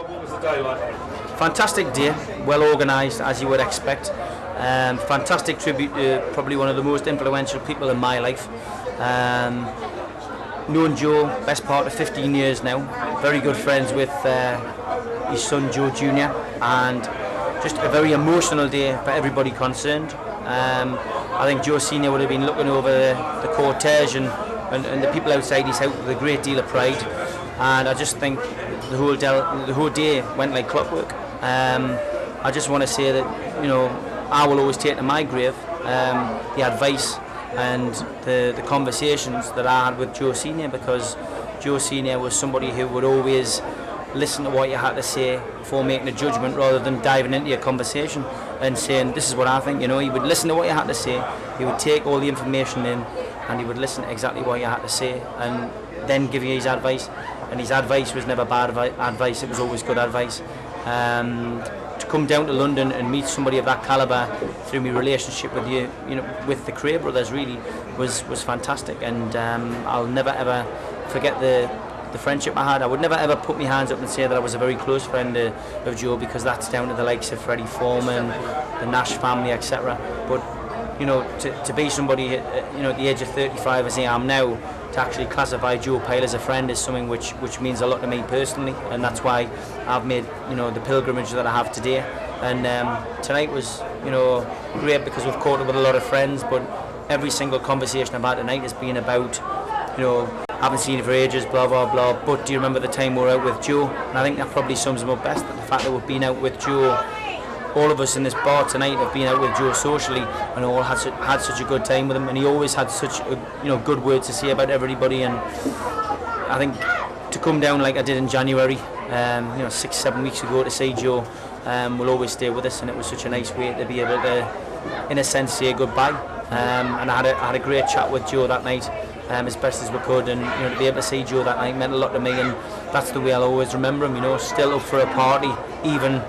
What was the day like? Fantastic day, well organised as you would expect. Fantastic tribute to probably one of the most influential people in my life. Known Joe, best part of 15 years now. Very good friends with his son Joe Jr. and just a very emotional day for everybody concerned. I think Joe Sr. would have been looking over the cortege and the people outside his house with a great deal of pride. And I just think the whole day went like clockwork. I just want to say that, you know, I will always take to my grave the advice and the conversations that I had with Joe Sr. because Joe Sr. was somebody who would always listen to what you had to say before making a judgment rather than diving into a conversation and saying, this is what I think. You know, he would listen to what you had to say, he would take all the information in and he would listen to exactly what you had to say and then give you his advice. And his advice was never bad advice, it was always good advice. To come down to London and meet somebody of that calibre through my relationship with you know, with the Cray brothers really was fantastic, and I'll never ever forget the friendship I had. I would never ever put my hands up and say that I was a very close friend of Joe, because that's down to the likes of Freddie Foreman, the Nash family, etc. But you know, to be somebody you know, at the age of 35 as I am now, to actually classify Joe Pyle as a friend is something which means a lot to me personally, and that's why I've made, you know, the pilgrimage that I have today. And tonight was, you know, great because we've caught up with a lot of friends, but every single conversation I've had tonight has been about, you know, I haven't seen you for ages, blah blah blah, but do you remember the time we were out with Joe? And I think that probably sums him up best, the fact that we've been out with Joe. All of us in this bar tonight have been out with Joe socially and all had such a good time with him, and he always had such you know, good words to say about everybody. And I think to come down like I did in January, you know, 6-7 weeks ago, to see Joe will always stay with us, and it was such a nice way to be able to, in a sense, say goodbye. And I had a great chat with Joe that night, as best as we could, and you know, to be able to see Joe that night meant a lot to me, and that's the way I'll always remember him. You know, still up for a party, even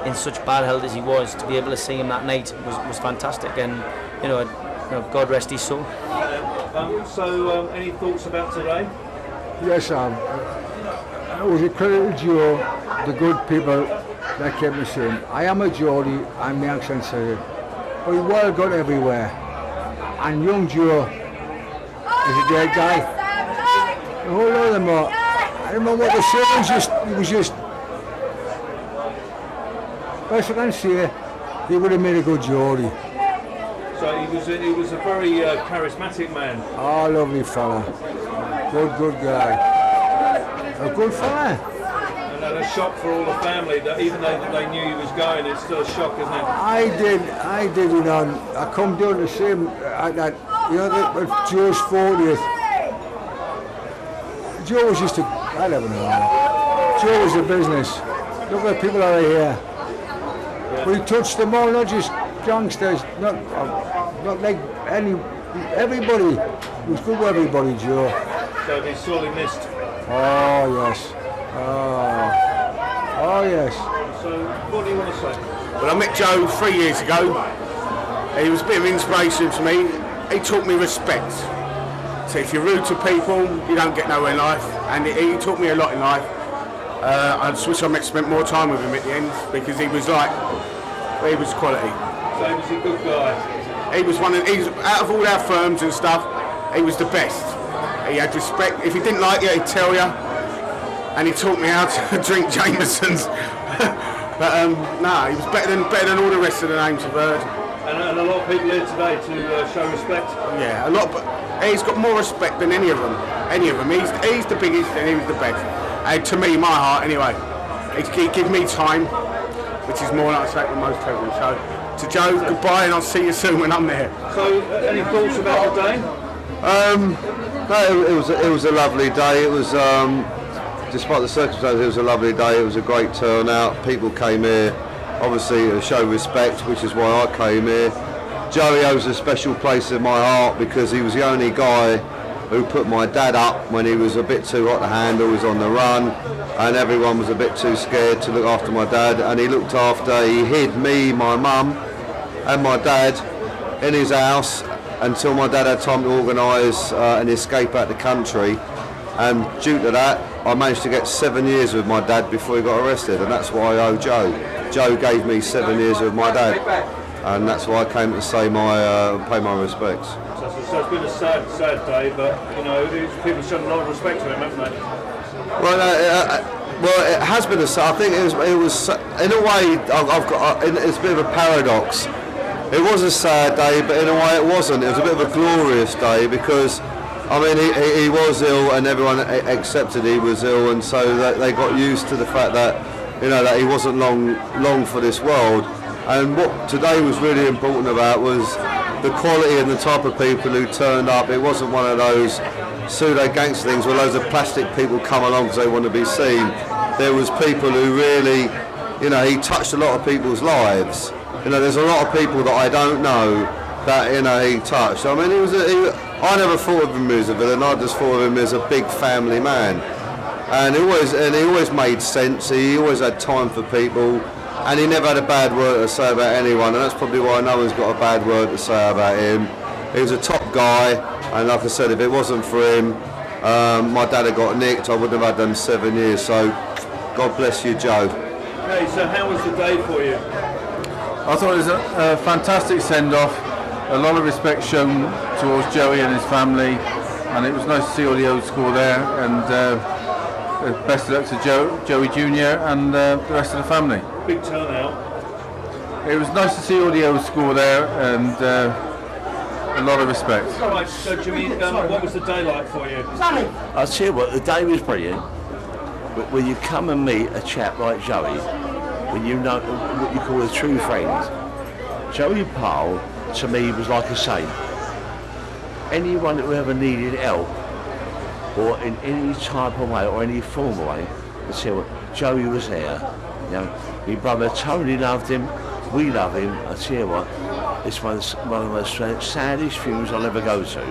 in such bad health as he was. To be able to see him that night was fantastic, and you know, God rest his soul. So, any thoughts about today? Yes, it was a credit to Joe, the good people that came to see him. I am a Geordie, and my accent says it, but he well got everywhere. And young Joe is a great guy. A whole lot of them are. I don't know what to say. He was just. Best I can say, he would have made a good Geordie. So he was a very charismatic man. Oh, lovely fella. Good guy. A good fella. And a shock for all the family, that even though they knew he was going, it's still a shock, isn't it? I did, you know. I come down to see him at that, you know, at Joe's 40th. Joe was just I don't know. Joe was a business. Look at the people that are here. Yeah. But he touched them all, not just youngsters, not like everybody. He was good with everybody, Joe. So he's sorely missed. Oh yes. Oh yes. So what do you want to say? Well, I met Joe 3 years ago. He was a bit of inspiration to me. He taught me respect. So if you're rude to people, you don't get nowhere in life. And he taught me a lot in life. I just wish I spent more time with him at the end, because he was quality. So he was a good guy. He was out of all our firms and stuff, he was the best. He had respect. If he didn't like you, he'd tell you. And he taught me how to drink Jamesons. But no, he was better than all the rest of the names I've heard. And a lot of people here today to show respect. Yeah, a lot. But he's got more respect than any of them. He's the biggest and he was the best. And to me, my heart anyway. He gives me time, which is more like I say to most people. So to Joe, goodbye, and I'll see you soon when I'm there. So any thoughts about the day? No, it was a lovely day. It was. Despite the circumstances, it was a lovely day. It was a great turnout. People came here, obviously, to show respect, which is why I came here. Joey owes a special place in my heart because he was the only guy who put my dad up when he was a bit too hot to handle, he was on the run, and everyone was a bit too scared to look after my dad, and he hid me, my mum, and my dad in his house until my dad had time to organise an escape out the country. and due to that I managed to get 7 years with my dad before he got arrested, and that's why I owe Joe. Joe gave me 7 years with my dad, and that's why I came to say pay my respects. So it's been a sad day, but you know, people have shown a lot of respect to him, haven't they? Well, it has been I think it was in a way, it's a bit of a paradox. It was a sad day, but in a way it wasn't. It was a bit of a glorious day because, I mean, he was ill and everyone accepted he was ill, and so they got used to the fact that, you know, that he wasn't long for this world. And what today was really important about was the quality and the type of people who turned up. It wasn't one of those pseudo gangster things where loads of plastic people come along because they want to be seen. There was people who really, you know, he touched a lot of people's lives. You know, there's a lot of people that I don't know that, you know, he touched. I mean, I never thought of him as a villain. I just thought of him as a big family man, and he always made sense. He always had time for people, and he never had a bad word to say about anyone. And that's probably why no one's got a bad word to say about him. He was a top guy, and like I said, if it wasn't for him, my dad had got nicked. I wouldn't have had them 7 years. So, God bless you, Joe. Okay, so how was the day for you? I thought it was a fantastic send-off, a lot of respect shown towards Joey and his family, and it was nice to see all the old school there, and best of luck to Joey Jr. and the rest of the family. Big turnout. It was nice to see all the old school there, and a lot of respect. Right, so Jimmy, what was the day like for you? I'll tell you what, the day was brilliant. When you come and meet a chap like Joey, when you know what you call a true friend, Joey Pyle, to me, was like a saint. Anyone who ever needed help, or in any type of way, or any form of way, I tell you what, Joey was there. You know, my brother Tony loved him, we love him. I tell you what, it's one of the most saddest funerals I'll ever go to.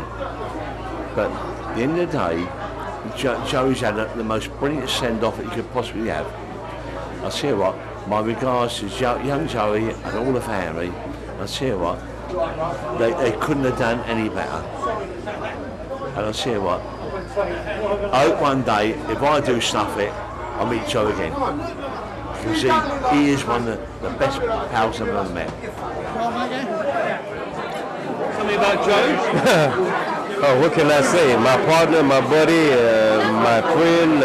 But at the end of the day, Joey's had the most brilliant send-off that you could possibly have. I tell you what, my regards to young Joey and all the family. I tell you what, they couldn't have done any better. And I tell you what, I hope one day, if I do snuff it, I'll meet Joe again. Because he is one of the best pals I've ever met. Tell me about Joe. Oh, what can I say? My partner, my buddy, my friend,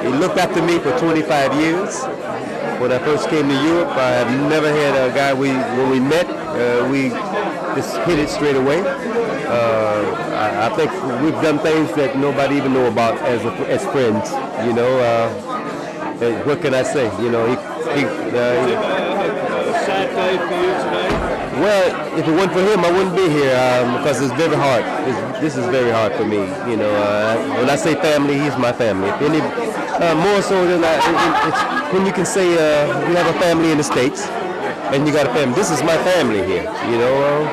he looked after me for 25 years. When I first came to Europe, I have never had a guy, when we met, we just hit it straight away. I think we've done things that nobody even know about as friends, you know. What can I say? You know, Sad day for you today? Well, if it weren't for him, I wouldn't be here because it's very hard. This is very hard for me. You know, when I say family, he's my family. If any, more so than it's when you can say you have a family in the States and you got a family. This is my family here. You know,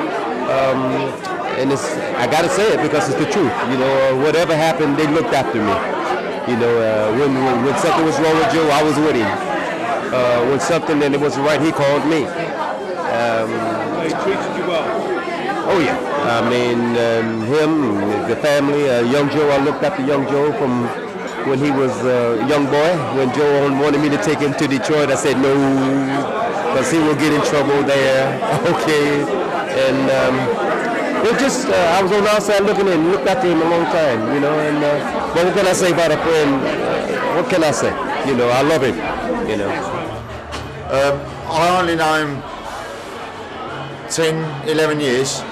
and I got to say it because it's the truth. You know, whatever happened, they looked after me. You know, when something was wrong with Joe, I was with him. When something that it wasn't right, he called me. He treated you well? Oh yeah. I mean, him, the family, young Joe. I looked after young Joe from when he was a young boy. When Joe wanted me to take him to Detroit, I said no, because he will get in trouble there. Okay, and it just I was on the outside looking in, looked after him a long time, you know. And but what can I say about a friend? What can I say? You know, I love him. You know. I only know him 10, 11 years.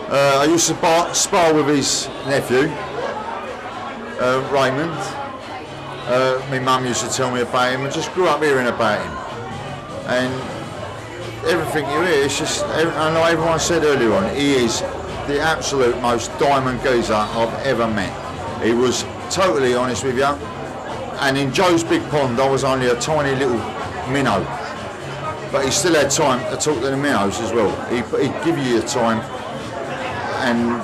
I used to spar with his nephew, Raymond. My mum used to tell me about him. I just grew up hearing about him. And everything you hear, it's just, I know everyone said earlier on, he is the absolute most diamond geezer I've ever met. He was totally honest with you. And in Joe's big pond, I was only a tiny little minnow. But he still had time to talk to the minnows as well. He'd give you your time, and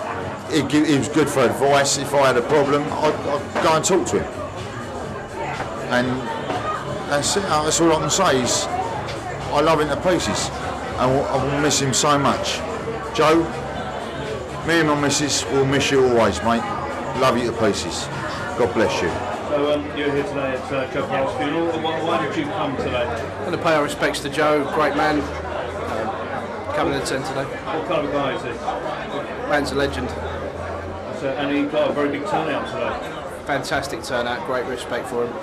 he was good for advice. If I had a problem, I'd go and talk to him. And that's it. That's all I can say is I love him to pieces. I will miss him so much. Joe, me and my missus will miss you always, mate. love you to pieces. God bless you. So you're here today at Joe Pyle's funeral. Why did you come today? I'm going to pay our respects to Joe, great man. Coming to attend today. What kind of guy is he? Man's a legend. So, and he got a very big turnout today. Fantastic turnout, great respect for him.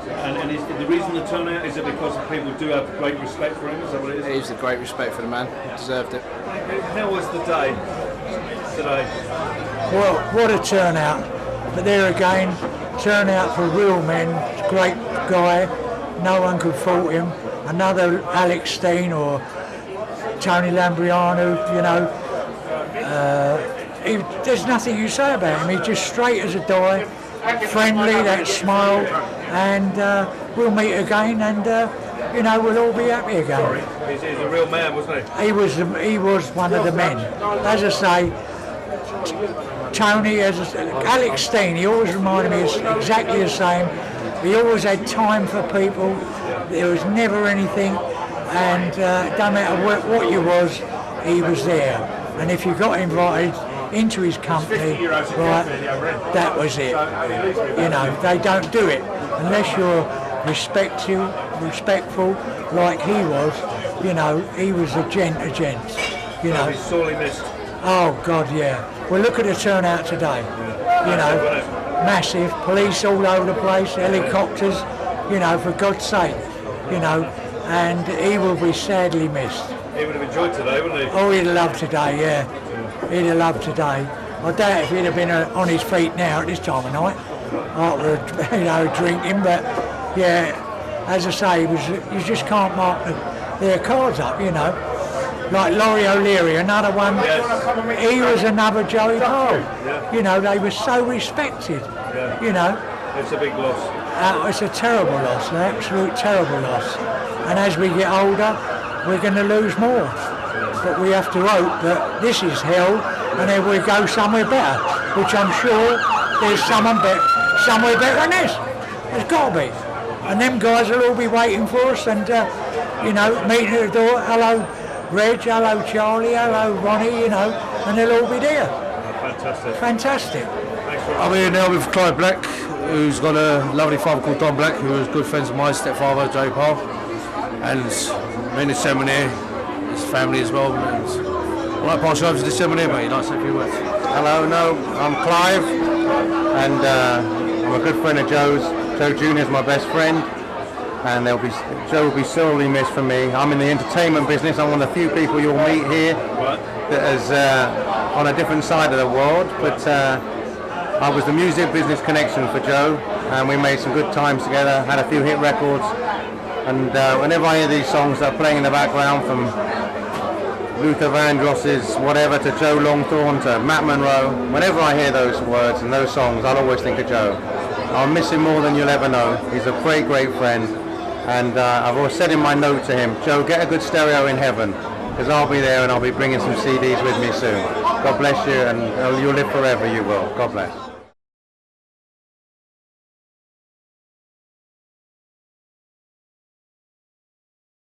And is the reason the turnout, is it because people do have great respect for him? Is that what it is? It is a great respect for the man, he deserved it. How was the day today? Well, what a turnout. But there again, turnout for real men, great guy, no one could fault him. Another Alex Steen or Tony Lambriano, you know, there's nothing you say about him. He's just straight as a die, friendly, that smile, and we'll meet again, and you know, we'll all be happy again. He's a real man, wasn't he? He was one of the men. As I say, Tony, Alex Steen, he always reminded me exactly the same. He always had time for people. There was never anything, and it don't matter what you was, he was there. And if you got invited into his company, right, that was it. You know, they don't do it unless you're respectful, like he was. You know, he was a gent. You know. He's sorely missed. Oh God, yeah. Well, look at the turnout today. You know, massive. Police all over the place, helicopters. You know, for God's sake. You know, and he will be sadly missed. He would have enjoyed today, wouldn't he? Oh, he'd have loved today, yeah. He'd have loved today. I doubt if he'd have been on his feet now at this time of night, after, you know, drinking. But yeah, as I say, you just can't mark their cards up, you know. Like Laurie O'Leary, another one. Yes. He was another Joey Pyle. Yeah. You know, they were so respected. Yeah. You know. It's a big loss. It's a terrible loss, an absolute terrible loss. And as we get older, we're going to lose more. But we have to hope that this is hell, and then we go somewhere better, which I'm sure there's somewhere better than this. There's got to be. And them guys will all be waiting for us, and you know, meeting at the door. Hello, Reg. Hello, Charlie. Hello, Ronnie. You know, and they'll all be there. Fantastic. Fantastic. I'm here now with Clive Black, who's got a lovely father called Don Black, who was good friends of my stepfather, Joe Pyle, and me and the seminary, his family as well. And I'd like to pass you over to the seminary, mate. You'd like to say a few words? Hello, I'm Clive, and I'm a good friend of Joe's. Joe Jr. is my best friend, and Joe will be sorely missed from me. I'm in the entertainment business. I'm one of the few people you'll meet here that is on a different side of the world, but I was the music business connection for Joe, and we made some good times together, had a few hit records, and whenever I hear these songs that are playing in the background, from Luther Vandross's Whatever to Joe Longthorne to Matt Monroe, whenever I hear those words and those songs, I'll always think of Joe. I'll miss him more than you'll ever know. He's a great, great friend, and I've always said in my note to him, Joe, get a good stereo in heaven, because I'll be there and I'll be bringing some CDs with me soon. God bless you, and you'll live forever, you will. God bless.